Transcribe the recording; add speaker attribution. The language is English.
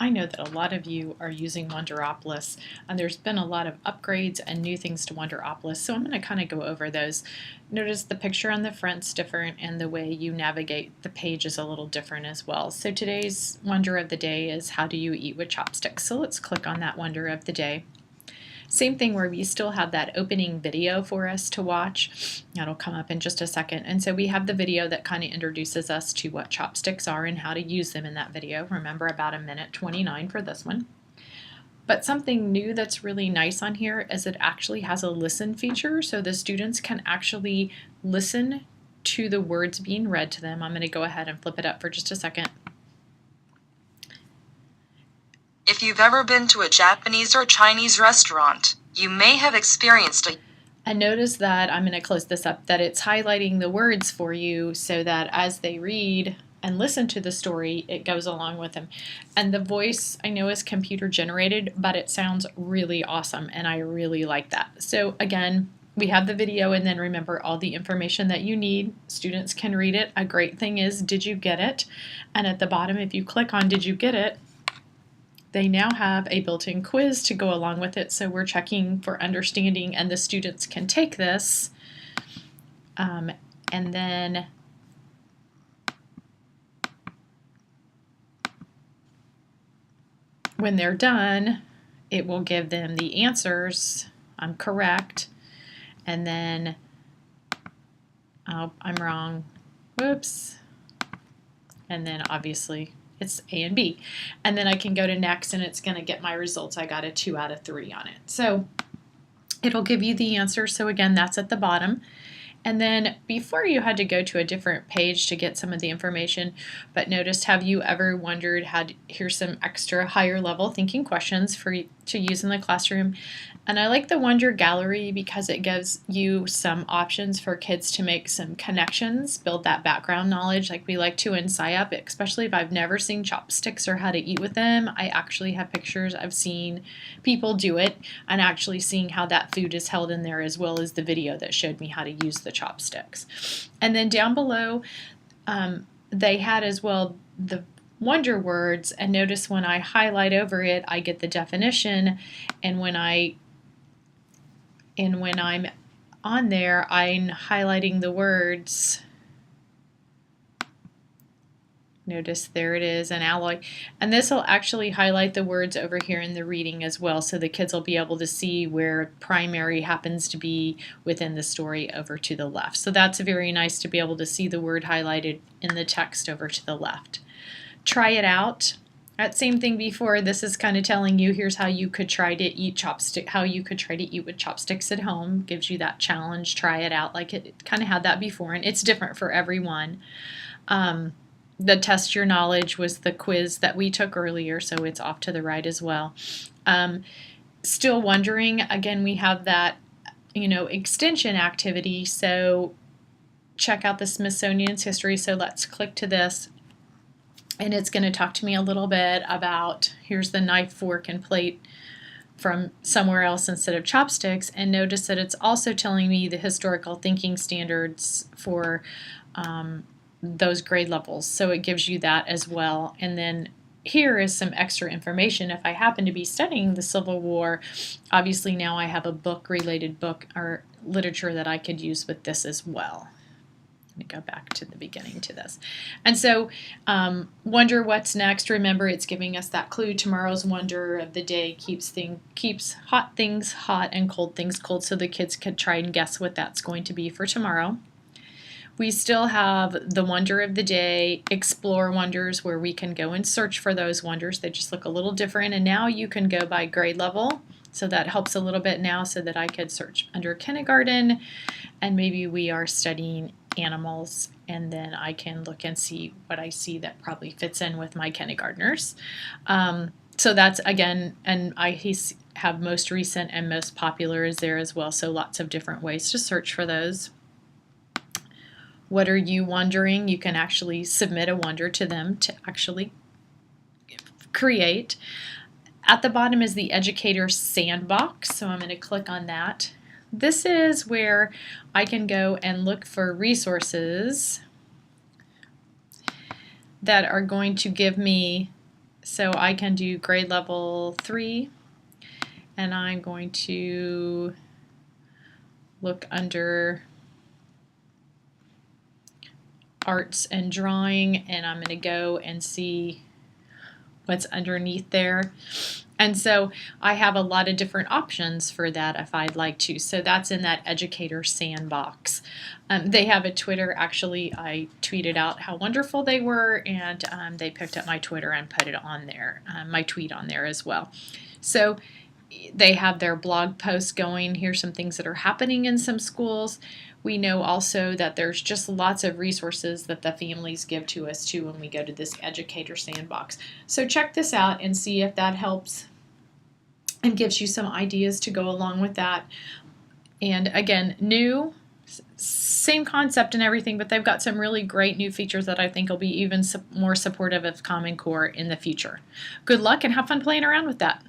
Speaker 1: I know that a lot of you are using Wonderopolis, and there's been a lot of upgrades and new things to Wonderopolis, so I'm going to kind of go over those. Notice the picture on the front's different, and the way you navigate the page is a little different as well. So today's Wonder of the Day is how do you eat with chopsticks? So let's click on that Wonder of the Day. Same thing where we still have that opening video for us to watch. That'll come up in just a second. And so we have the video that kind of introduces us to what chopsticks are and how to use them in that video. Remember, about 1:29 for this one. But something new that's really nice on here is it actually has a listen feature, so the students can actually listen to the words being read to them. I'm going to go ahead and flip it up for just a second.
Speaker 2: If you've ever been to a Japanese or Chinese restaurant, you may have experienced a...
Speaker 1: And notice that, I'm going to close this up, that it's highlighting the words for you so that as they read and listen to the story, it goes along with them. And the voice, I know, is computer generated, but it sounds really awesome, and I really like that. So again, we have the video, and then remember all the information that you need. Students can read it. A great thing is, did you get it? And at the bottom, if you click on did you get it, they now have a built-in quiz to go along with it, so we're checking for understanding, and the students can take this, and then when they're done, it will give them the answers. I'm correct, and then, oh, I'm wrong, whoops, and then obviously it's A and B. And then I can go to next, and it's going to get my results. I got a 2 out of 3 on it. So it'll give you the answer. So again, that's at the bottom. And then before you had to go to a different page to get some of the information, but notice, have you ever wondered here's some extra higher level thinking questions to use in the classroom. And I like the Wonder Gallery because it gives you some options for kids to make some connections, build that background knowledge like we like to in SciUp, especially if I've never seen chopsticks or how to eat with them. I actually have pictures. I've seen people do it and actually seeing how that food is held in there, as well as the video that showed me how to use the chopsticks. And then down below, they had as well the wonder words, and notice when I highlight over it, I get the definition, and when I'm on there, I'm highlighting the words. Notice there it is, an alloy. And this will actually highlight the words over here in the reading as well, so the kids will be able to see where primary happens to be within the story over to the left. So that's very nice to be able to see the word highlighted in the text over to the left. Try it out. That same thing before, this is kind of telling you here's how you could try to eat how you could try to eat with chopsticks at home. Gives you that challenge, try it out, like it kind of had that before, and it's different for everyone. The test your knowledge was the quiz that we took earlier, so it's off to the right as well. Still wondering, again, we have that, extension activity, so check out the Smithsonian's history. So let's click to this. And it's going to talk to me a little bit about, here's the knife, fork, and plate from somewhere else instead of chopsticks. And notice that it's also telling me the historical thinking standards for those grade levels. So it gives you that as well. And then here is some extra information. If I happen to be studying the Civil War, obviously now I have a related book or literature that I could use with this as well. Let me go back to the beginning to this. And so wonder what's next. Remember, it's giving us that clue. Tomorrow's Wonder of the Day keeps hot things hot and cold things cold, so the kids could try and guess what that's going to be for tomorrow. We still have the Wonder of the Day, Explore Wonders, where we can go and search for those wonders. They just look a little different. And now you can go by grade level. So that helps a little bit now, so that I could search under kindergarten, and maybe we are studying animals, and then I can look and see what I see that probably fits in with my kindergartners. So that's, again, and I have most recent and most popular is there as well, so lots of different ways to search for those. What are you wondering? You can actually submit a wonder to them to actually create. At the bottom is the Educator Sandbox, so I'm going to click on that. This is where I can go and look for resources that are going to give me So I can do grade level 3, and I'm going to look under arts and drawing, and I'm going to go and see what's underneath there. And so I have a lot of different options for that if I'd like to. So that's in that educator sandbox. They have a Twitter. Actually, I tweeted out how wonderful they were, and they picked up my Twitter and put it on there, my tweet on there as well. So they have their blog posts going. Here's some things that are happening in some schools. We know also that there's just lots of resources that the families give to us too when we go to this educator sandbox. So check this out and see if that helps and gives you some ideas to go along with that. And again, new, same concept and everything, but they've got some really great new features that I think will be even more supportive of Common Core in the future. Good luck and have fun playing around with that.